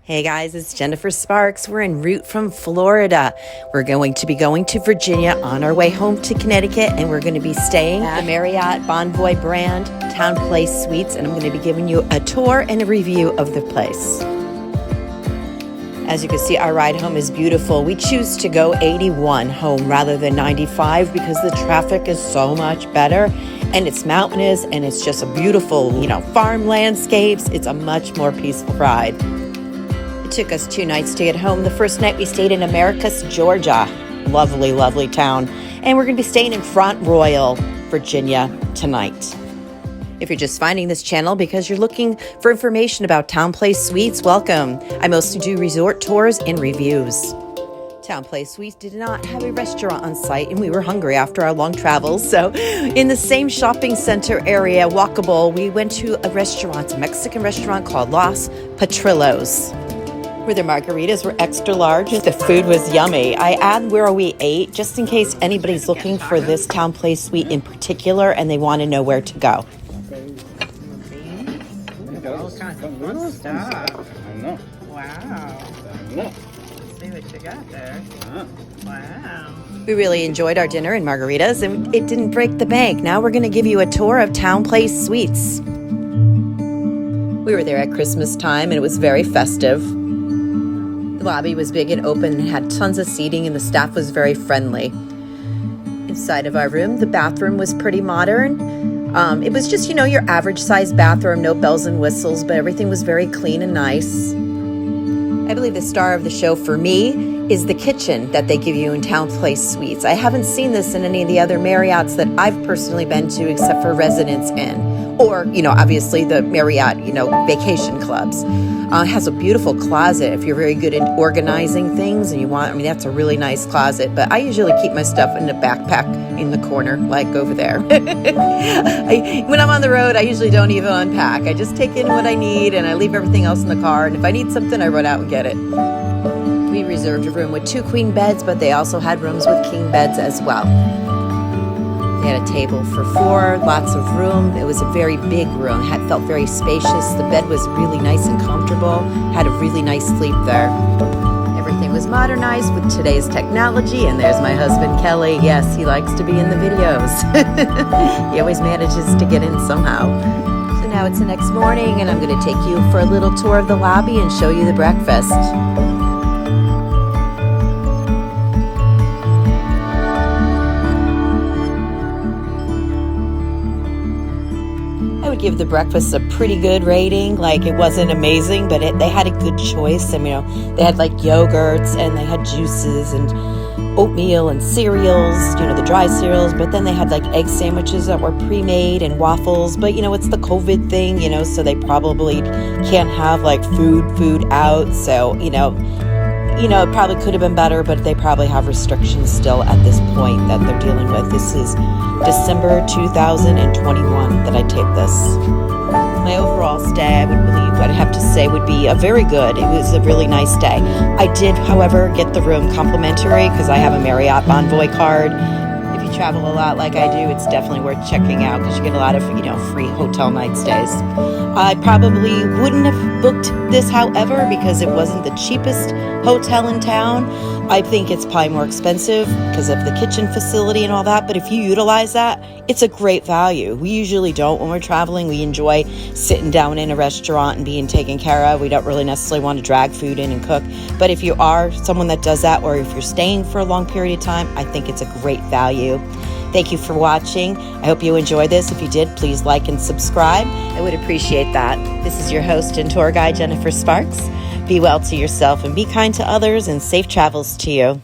Hey guys, it's Jennifer Sparks. We're en route from Florida. We're going to be going to Virginia on our way home to Connecticut, and we're going to be staying at the Marriott Bonvoy brand TownePlace Suites, and I'm going to be giving you a tour and a review of the place. As you can see, our ride home is beautiful. We choose to go 81 home rather than 95 because the traffic is so much better, and it's mountainous, and it's just a beautiful, farm landscapes. It's a much more peaceful ride. Took us 2 nights to get home. The first night we stayed in Americus, Georgia. Lovely, lovely town. And we're going to be staying in Front Royal, Virginia tonight. If you're just finding this channel because you're looking for information about TownePlace Suites, welcome. I mostly do resort tours and reviews. TownePlace Suites did not have a restaurant on site, and we were hungry after our long travels. So in the same shopping center area, walkable, we went to a restaurant, a Mexican restaurant called Los Potrillos, where their margaritas were extra large. The food was yummy. I add where we ate just in case anybody's looking for this TownePlace Suite in particular and they want to know where to go. All kinds of fun stuff. I know. Wow. No. Let's see what you got there. Wow. We really enjoyed our dinner and margaritas, and it didn't break the bank. Now we're going to give you a tour of TownePlace Suites. We were there at Christmas time, and it was very festive. The lobby was big and open and had tons of seating, and the staff was very friendly. Inside of our room, the bathroom was pretty modern. It was just, your average size bathroom, no bells and whistles, but everything was very clean and nice. I believe the star of the show for me is the kitchen that they give you in TownePlace Suites. I haven't seen this in any of the other Marriotts that I've personally been to except for Residence Inn. Or, obviously the Marriott, vacation clubs. It has a beautiful closet if you're very good at organizing things and you want, that's a really nice closet. But I usually keep my stuff in a backpack in the corner, like over there. When I'm on the road, I usually don't even unpack. I just take in what I need and I leave everything else in the car. And if I need something, I run out and get it. We reserved a room with 2 queen beds, but they also had rooms with king beds as well. They had a table for 4, lots of room. It was a very big room. It felt very spacious. The bed was really nice and comfortable. Had a really nice sleep there. Everything was modernized with today's technology. And there's my husband, Kelly. Yes, he likes to be in the videos. He always manages to get in somehow. So now it's the next morning, and I'm going to take you for a little tour of the lobby and show you the breakfast. I would give the breakfast a pretty good rating. It wasn't amazing, but they had a good choice. They had yogurts, and they had juices and oatmeal and cereals, the dry cereals, but then they had egg sandwiches that were pre-made and waffles. But it's the COVID thing, so they probably can't have food out. So, it probably could have been better, but they probably have restrictions still at this point that they're dealing with. This is December 2021 that I taped this. My overall stay, I'd have to say would be a very good. It was a really nice day. I did, however, get the room complimentary because I have a Marriott Bonvoy card. If you travel a lot like I do, it's definitely worth checking out because you get a lot of, free hotel night stays. I probably wouldn't have booked this, however, because it wasn't the cheapest hotel in town. I think it's probably more expensive because of the kitchen facility and all that, but if you utilize that, it's a great value. We usually don't when we're traveling. We enjoy sitting down in a restaurant and being taken care of. We don't really necessarily want to drag food in and cook, but if you are someone that does that, or if you're staying for a long period of time, I think it's a great value. Thank you for watching. I hope you enjoyed this. If you did, please like and subscribe. I would appreciate that. This is your host and tour guide, Jennifer Sparks. Be well to yourself and be kind to others, and safe travels to you.